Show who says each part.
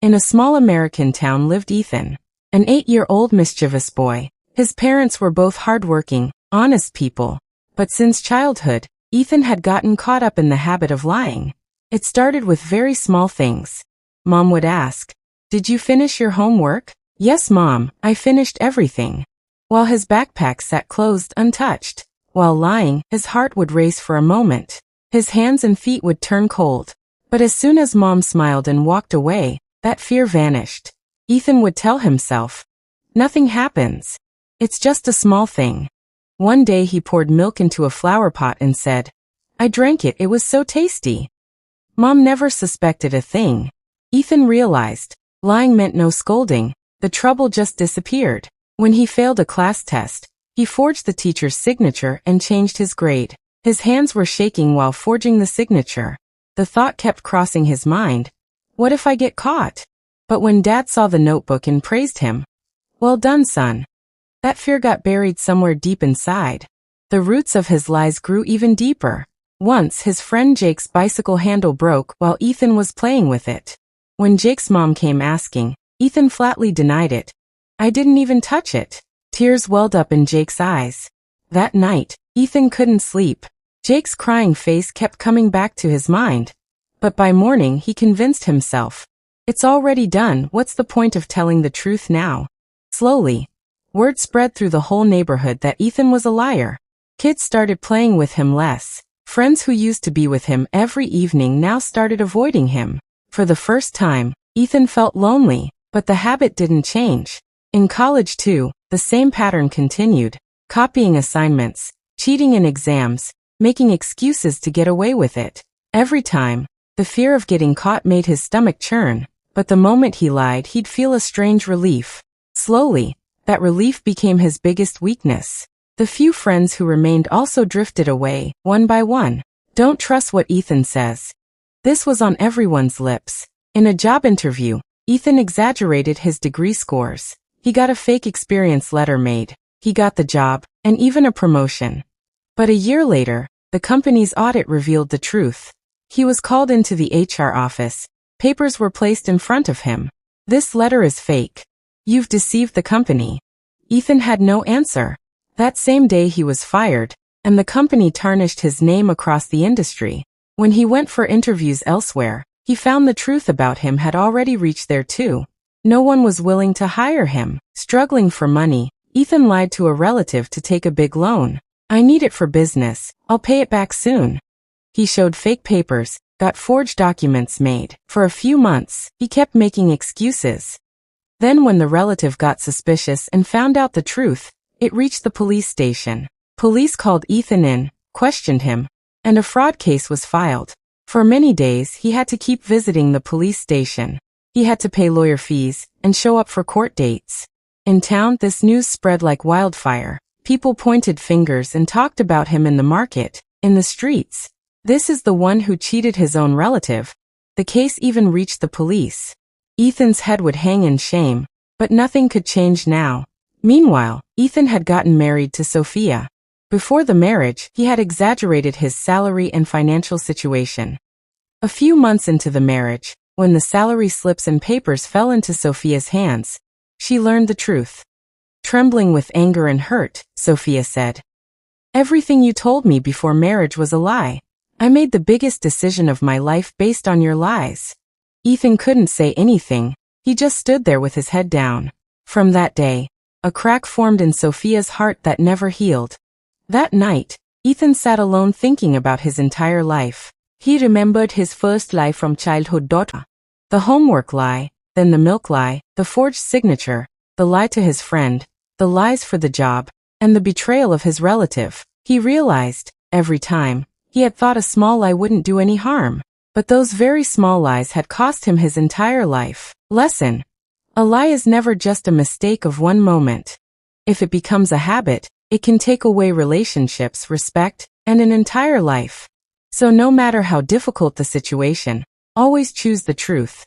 Speaker 1: In a small American town lived Ethan, an 8-year-old mischievous boy. His parents were both hardworking, honest people. But since childhood, Ethan had gotten caught up in the habit of lying. It started with very small things. Mom would ask, "Did you finish your homework?" "Yes, Mom, I finished everything." While his backpack sat closed untouched. While lying, his heart would race for a moment. His hands and feet would turn cold. But as soon as Mom smiled and walked away, that fear vanished. Ethan would tell himself, "Nothing happens. It's just a small thing." One day he poured milk into a flower pot and said, "I drank it, it was so tasty." Mom never suspected a thing. Ethan realized, lying meant no scolding, the trouble just disappeared. When he failed a class test, he forged the teacher's signature and changed his grade. His hands were shaking while forging the signature. The thought kept crossing his mind, what if I get caught? But when Dad saw the notebook and praised him, "Well done, son," that fear got buried somewhere deep inside. The roots of his lies grew even deeper. Once his friend Jake's bicycle handle broke while Ethan was playing with it. When Jake's mom came asking, Ethan flatly denied it. "I didn't even touch it." Tears welled up in Jake's eyes. That night, Ethan couldn't sleep. Jake's crying face kept coming back to his mind. But by morning he convinced himself, "It's already done, what's the point of telling the truth now?" Slowly, word spread through the whole neighborhood that Ethan was a liar. Kids started playing with him less. Friends who used to be with him every evening now started avoiding him. For the first time, Ethan felt lonely, but the habit didn't change. In college too, the same pattern continued. Copying assignments, cheating in exams, making excuses to get away with it. Every time, the fear of getting caught made his stomach churn, but the moment he lied he'd feel a strange relief. Slowly, that relief became his biggest weakness. The few friends who remained also drifted away, one by one. Don't trust what Ethan says. This was on everyone's lips. In a job interview, Ethan exaggerated his degree scores. He got a fake experience letter made. He got the job, and even a promotion. But a year later, the company's audit revealed the truth. He was called into the HR office. Papers were placed in front of him. "This letter is fake. You've deceived the company." Ethan had no answer. That same day he was fired, and the company tarnished his name across the industry. When he went for interviews elsewhere, he found the truth about him had already reached there too. No one was willing to hire him. Struggling for money, Ethan lied to a relative to take a big loan. "I need it for business. I'll pay it back soon." He showed fake papers, got forged documents made. For a few months, he kept making excuses. Then when the relative got suspicious and found out the truth, it reached the police station. Police called Ethan in, questioned him, and a fraud case was filed. For many days he had to keep visiting the police station. He had to pay lawyer fees and show up for court dates. In town, this news spread like wildfire. People pointed fingers and talked about him in the market, in the streets. "This is the one who cheated his own relative." The case even reached the police. Ethan's head would hang in shame, but nothing could change now. Meanwhile, Ethan had gotten married to Sophia. Before the marriage, he had exaggerated his salary and financial situation. A few months into the marriage, when the salary slips and papers fell into Sophia's hands, she learned the truth. Trembling with anger and hurt, Sophia said, "Everything you told me before marriage was a lie. I made the biggest decision of my life based on your lies." Ethan couldn't say anything. He just stood there with his head down. From that day, a crack formed in Sophia's heart that never healed. That night, Ethan sat alone thinking about his entire life. He remembered his first lie from childhood. The homework lie, then the milk lie, the forged signature, the lie to his friend, the lies for the job, and the betrayal of his relative. He realized, every time, he had thought a small lie wouldn't do any harm. But those very small lies had cost him his entire life. Lesson: a lie is never just a mistake of one moment. If it becomes a habit, it can take away relationships, respect, and an entire life. So no matter how difficult the situation, always choose the truth.